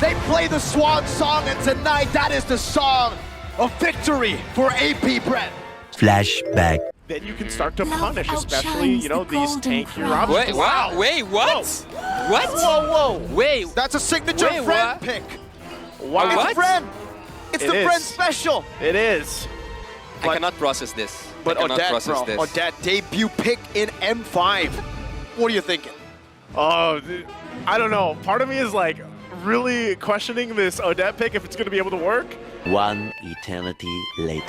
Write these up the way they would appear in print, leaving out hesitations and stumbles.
They play the Swan song, and tonight that is the song of victory for AP Bren. Flashback. Then you can start to punish, especially, you know, these tankier options. Wait, wow, wait, what? Whoa. What? Whoa, whoa. Wait. That's a signature Wait, Bren what? pick. Wow. What? It's Bren. It's It the is. Bren special. It is. I cannot process this. But I cannot Odette, process bro, this. Odette debut pick in M5. What are you thinking? Oh, I don't know. Part of me is like really questioning this Odette pick if it's going to be able to work. One eternity later.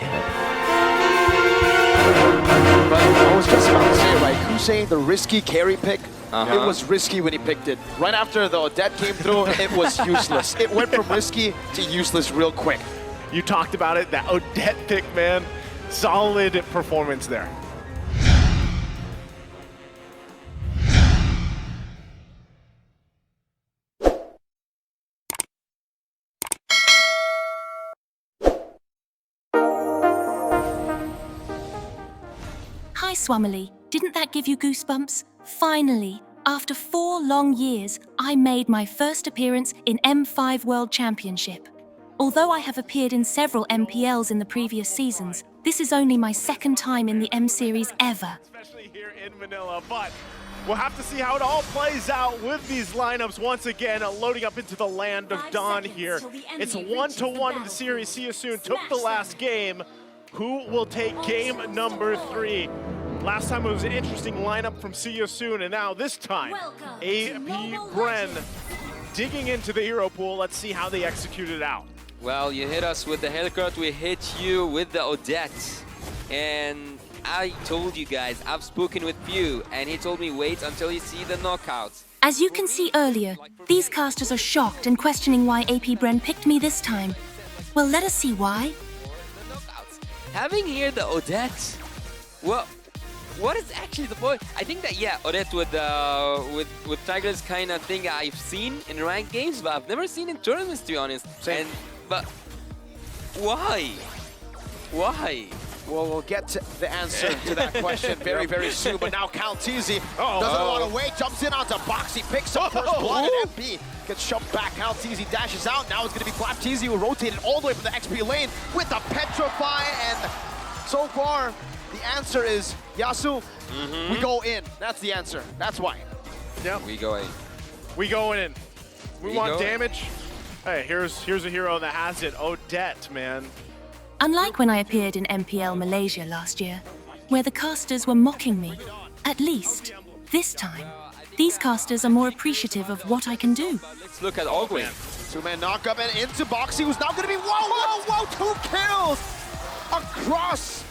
But I was just about to say, right, Kusei, the risky carry pick, Uh-huh. it was risky when he picked it. Right after the Odette came through, it was useless. It went from risky to useless real quick. You talked about it, that Odette pick, man. Solid performance there. Hi, Swamily. Didn't that give you goosebumps? Finally, after 4 long years, I made my first appearance in M5 World Championship. Although I have appeared in several MPLs in the previous seasons, this is only my second time in the M Series ever. Especially here in Manila, but we'll have to see how it all plays out with these lineups once again, loading up into the land of Dawn here. It's 1-1 in the series. See you soon. Took the last game. Who will take game number 3? Last time it was an interesting lineup from See You Soon, and now this time, AP Bren digging into the hero pool. Let's see how they execute it out. Well, you hit us with the haircut, we hit you with the Odette. And I told you guys, I've spoken with Pheww, and he told me wait until you see the knockouts. As you can see earlier, these casters are shocked and questioning why AP Bren picked me this time. Well, let us see why. The knockouts. Having here the Odette, well, what is actually the point? I think that, yeah, Odette with Tiger's kind of thing I've seen in ranked games, but I've never seen in tournaments, to be honest. Same. But why? Why? Well, we'll get to the answer to that question very, very soon. But now Calteezy doesn't want to wait, jumps in onto Boxy, picks up first blood, and MP gets shoved back. Calteezy dashes out. Now it's going to be Flapteezy who rotated all the way from the XP lane with the Petrify. And so far, the answer is Yasu. We go in. That's the answer. That's why. Yep. We go in. We going in. We want go in. damage. Hey, here's a hero that has it. Odette, man. Unlike when I appeared in MPL Malaysia last year, where the casters were mocking me, at least, this time, these casters are more appreciative of what I can do. Let's look at Ogwin. Two-man knockup and into Boxy, who's now going to be, whoa, 2 kills across.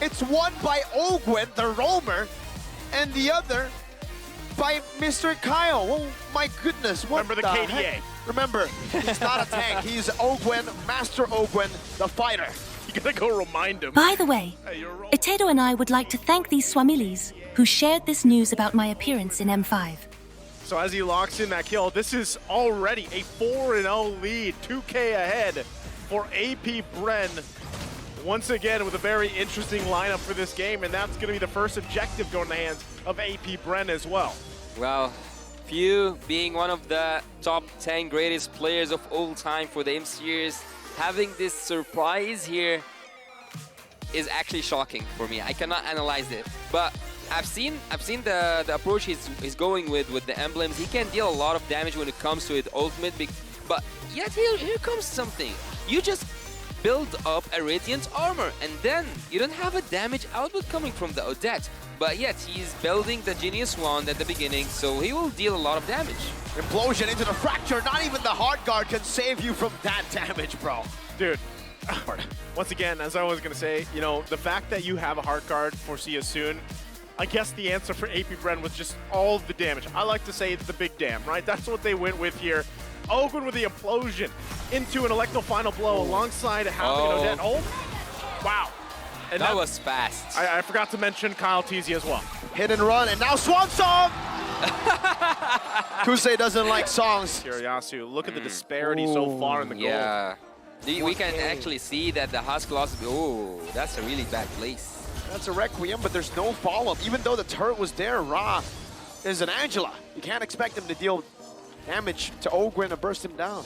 It's one by Ogwin, the roamer, and the other by Mr. Kyle. Oh my goodness, what Remember the KDA. heck? Remember, he's not a tank, he's Ogwin, Master Ogwin, the fighter. You gotta go remind him. By the way, Hey, you're rolling. Itedo and I would like to thank these Swamilis who shared this news about my appearance in M5. So as he locks in that kill, this is already a 4-0 lead, 2K ahead for AP Bren. Once again with a very interesting lineup for this game, and that's going to be the first objective going in the hands of AP Bren as well. Well, Pheww being one of the top 10 greatest players of all time for the M Series, having this surprise here is actually shocking for me. I cannot analyze it, but I've seen the approach he's going with the emblems. He can deal a lot of damage when it comes to his ultimate, but yet here comes something. You just build up a Radiant armor, and then you don't have a damage output coming from the Odette. But yet, he's building the Genius Wand at the beginning, so he will deal a lot of damage. Implosion into the fracture, not even the hard guard can save you from that damage, bro. Dude, once again, as I was going to say, you know, the fact that you have a heart guard for See You Soon, I guess the answer for AP Bren was just all the damage. I like to say it's the big damn, right? That's what they went with here. Ogwin with the implosion into an Electro Final Blow alongside having an Odette. Oh, wow. And that was fast. I forgot to mention Kyle Teasy as well. Hit and run, and now Swan song! Kusei doesn't like songs. Yasu, look at the disparity so far in the goal. Yeah. We can actually see that the Husk lost. Oh, that's a really bad place. That's a Requiem, but there's no follow-up. Even though the turret was there, Ra is an Angela. You can't expect him to deal damage to Ogwen and burst him down.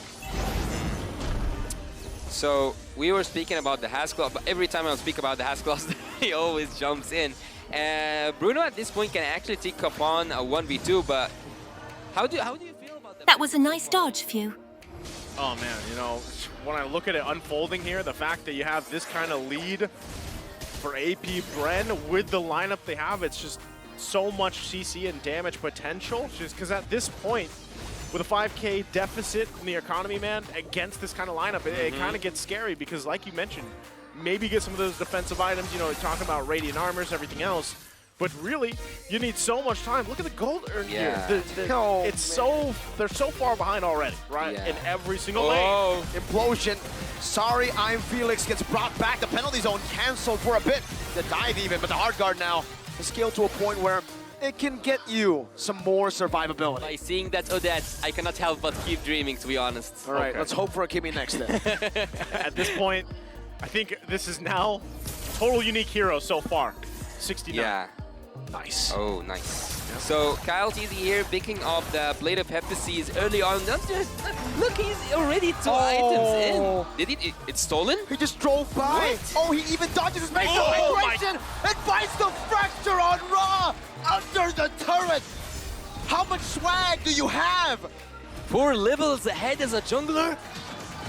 So we were speaking about the Haskell, but every time I speak about the Haskell, he always jumps in. Bruno at this point can actually take upon a 1v2, but how do you feel about that? That was a nice dodge, Pheww. Oh man, you know, when I look at it unfolding here, the fact that you have this kind of lead for AP Bren with the lineup they have, it's just so much CC and damage potential. Just because at this point, with a 5K deficit in the economy, man, against this kind of lineup, it kind of gets scary because, like you mentioned, maybe get some of those defensive items, you know, talking about Radiant Armors, everything else. But really, you need so much time. Look at the gold earned here. They're so far behind already, right? Yeah. In every single lane. Implosion. Sorry, I'm Felix gets brought back. The penalty zone canceled for a bit. The dive even, but the hard guard now is scaled to a point where it can get you some more survivability. By seeing that Odette, I cannot help but keep dreaming, to be honest. All right, let's hope for a Kimmy next then. At this point, I think this is now total unique hero so far. 69. Yeah. Nice. Oh, nice. So Kyle TZ here picking up the Blade of Hephaestus early on. Look, he's already 2 items in. Did it's stolen? He just drove by. What? Oh, he even dodges his mate. And finds the fracture on Raw under the turret. How much swag do you have? 4 levels ahead as a jungler?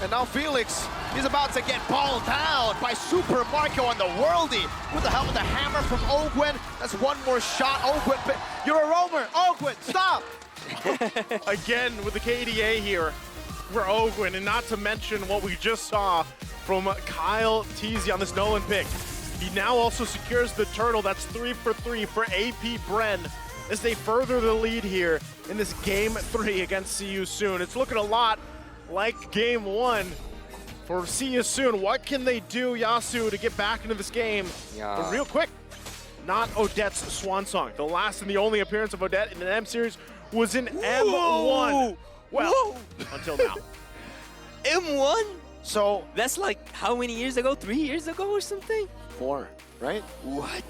And now Felix, he's about to get balled down by Super Marco on the Worldie. With the help of the hammer from Ogwen. That's one more shot. Ogwen, you're a roamer. Ogwen, stop. Again with the KDA here for Ogwen, and not to mention what we just saw from Kyle TZ on this Nolan pick. He now also secures the turtle. That's 3 for 3 for AP Bren as they further the lead here in this game 3 against SYS Soon. It's looking a lot like game 1 for SYS Soon. What can they do, Yasu, to get back into this game? Yeah. But real quick, not Odette's Swan song. The last and the only appearance of Odette in an M series was in M1. Well, until now. M1? So That's like how many years ago? 3 years ago or something? 4, right? What?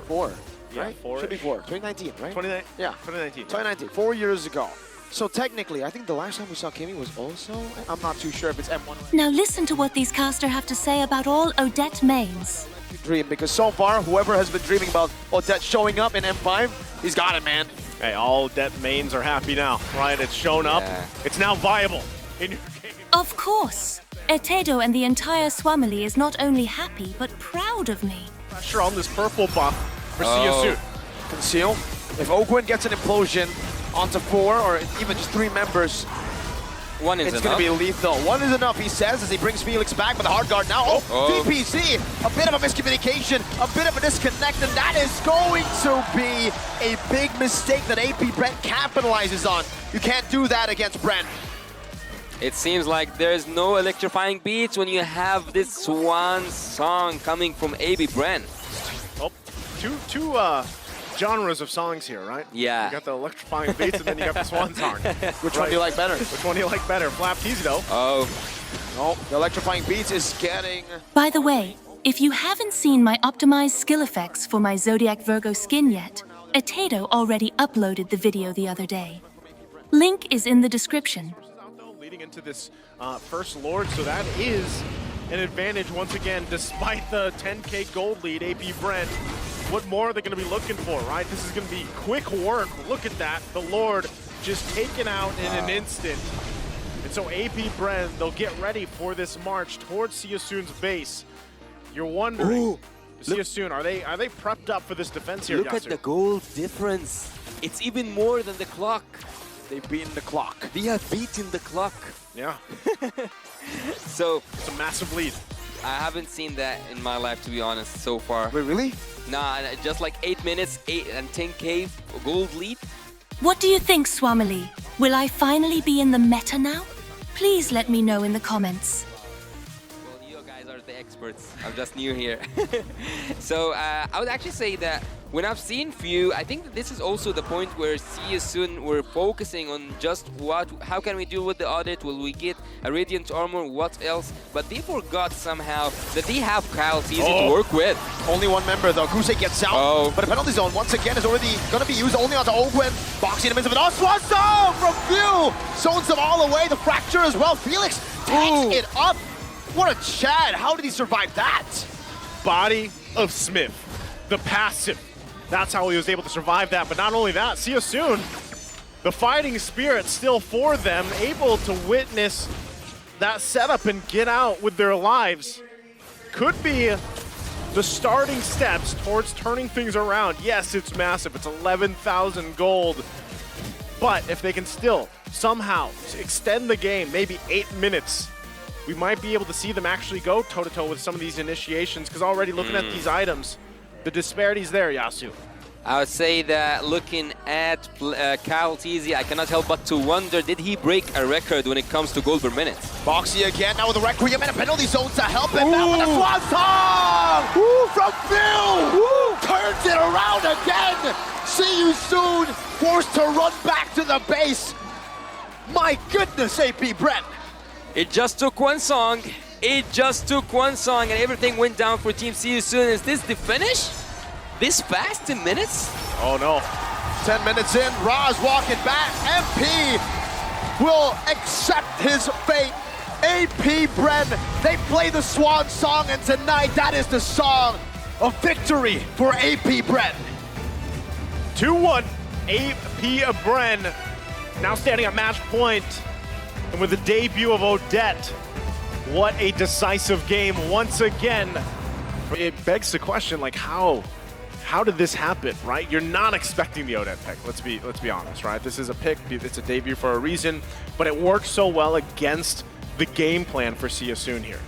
4, Yeah, right? 4. Should be 4. 2019, right? 29, Yeah. 2019. 2019, 4 years ago. So technically, I think the last time we saw Kimmy was also, I'm not too sure if it's M1 or Now listen to what these caster have to say about all Odette mains. Dream, because so far, whoever has been dreaming about Odette showing up in M5, he's got it, man. Hey, all Odette mains are happy now, right? It's shown up. Yeah. It's now viable in your game. Of course. Etedo and the entire Swamily is not only happy, but proud of me. Pressure on this purple buff for SYS Soon. Conceal. If Ogwen gets an implosion onto 4 or even just 3 members, 1 is it's enough. going to be lethal. 1 is enough, he says, as he brings Felix back with the hard guard now. DPC, a bit of a miscommunication, a bit of a disconnect, and that is going to be a big mistake that AP Bren capitalizes on. You can't do that against Bren. It seems like there's no electrifying beats when you have this Swan song coming from AP Bren. Oh, two genres of songs here, right? Yeah. You got the electrifying beats and then you got the Swan song. Which one do you like better? Which one do you like better? Flap teasy though. Oh, Oh, the electrifying beats is getting... By the way, if you haven't seen my optimized skill effects for my Zodiac Virgo skin yet, Etedo already uploaded the video the other day. Link is in the description. Leading into this first Lord, so that is an advantage once again, despite the 10K gold lead, AP Bren. What more are they going to be looking for, right? This is going to be quick work. Look at that. The Lord just taken out in an instant. And so AP Bren, they'll get ready for this march towards SYS Soon's base. You're wondering, SYS Soon, are they prepped up for this defense here, look Yasu? at the gold difference. It's even more than the clock. They've beaten the clock. They have beaten the clock. Yeah, So it's a massive lead. I haven't seen that in my life, to be honest, so far. Wait, really? Nah, just like 8 minutes, 8 and 10K gold lead. What do you think, Swamily? Will I finally be in the meta now? Please let me know in the comments. Well, you guys are the experts. experts. I'm just new here. So I would actually say that when I've seen Pheww, I think that this is also the point where SYS soon we're focusing on just how can we do with the Odette? Will we get a Radiant Armor? What else? But they forgot somehow that they have KyleTzy to work with. Only one member though. Guse gets out, but a penalty zone once again is already going to be used only onto Ogwen. Boxing in the midst of it. Swan zone from Pheww! Zones them all away. The fracture as well. Felix takes it up. What a Chad. How did he survive that? Body of Smith, the passive. That's how he was able to survive that. But not only that, SYS soon, the fighting spirit still for them, able to witness that setup and get out with their lives. Could be the starting steps towards turning things around. Yes, it's massive. It's 11,000 gold. But if they can still somehow extend the game, maybe 8 minutes, we might be able to see them actually go toe-to-toe with some of these initiations, because already looking at these items, the disparities there, Yasu. I would say that looking at KyleTzy, I cannot help but to wonder, did he break a record when it comes to gold per minute? Boxy again, now with the Requiem and a penalty zone to help him out with a Swan song! From Pheww! Turns it around again! See you soon! Forced to run back to the base! My goodness, AP Bren! It just took one song. It just took one song and everything went down for Team SYS soon. Is this the finish? This fast in minutes? Oh no. 10 minutes in, Roz walking back. MP will accept his fate. AP Bren, they play the Swan song, and tonight that is the song of victory for AP Bren. 2-1, AP Bren now standing at match point. And with the debut of Odette, what a decisive game once again. It begs the question, like, how did this happen, right? You're not expecting the Odette pick, let's be honest, right? This is a pick, it's a debut for a reason, but it worked so well against the game plan for SYS soon here.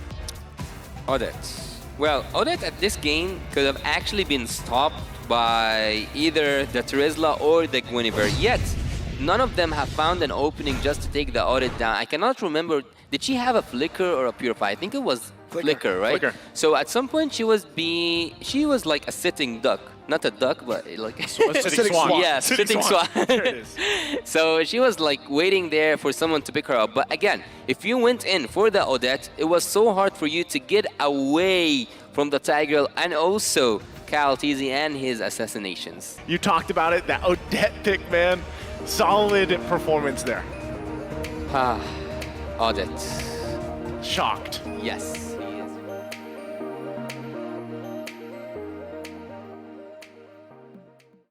Odette. Well, Odette at this game could have actually been stopped by either the Terizla or the Guinevere, yet none of them have found an opening just to take the Odette down. I cannot remember, did she have a flicker or a purify? I think it was flicker, right? Flicker. So at some point she was like a sitting duck. Not a duck, but like A sitting swan. Yeah, sitting swan. There it is. So she was like waiting there for someone to pick her up. But again, if you went in for the Odette, it was so hard for you to get away from the Tiger and also KyleTzy and his assassinations. You talked about it, that Odette pick, man. Solid performance there. Odette. Shocked. Yes.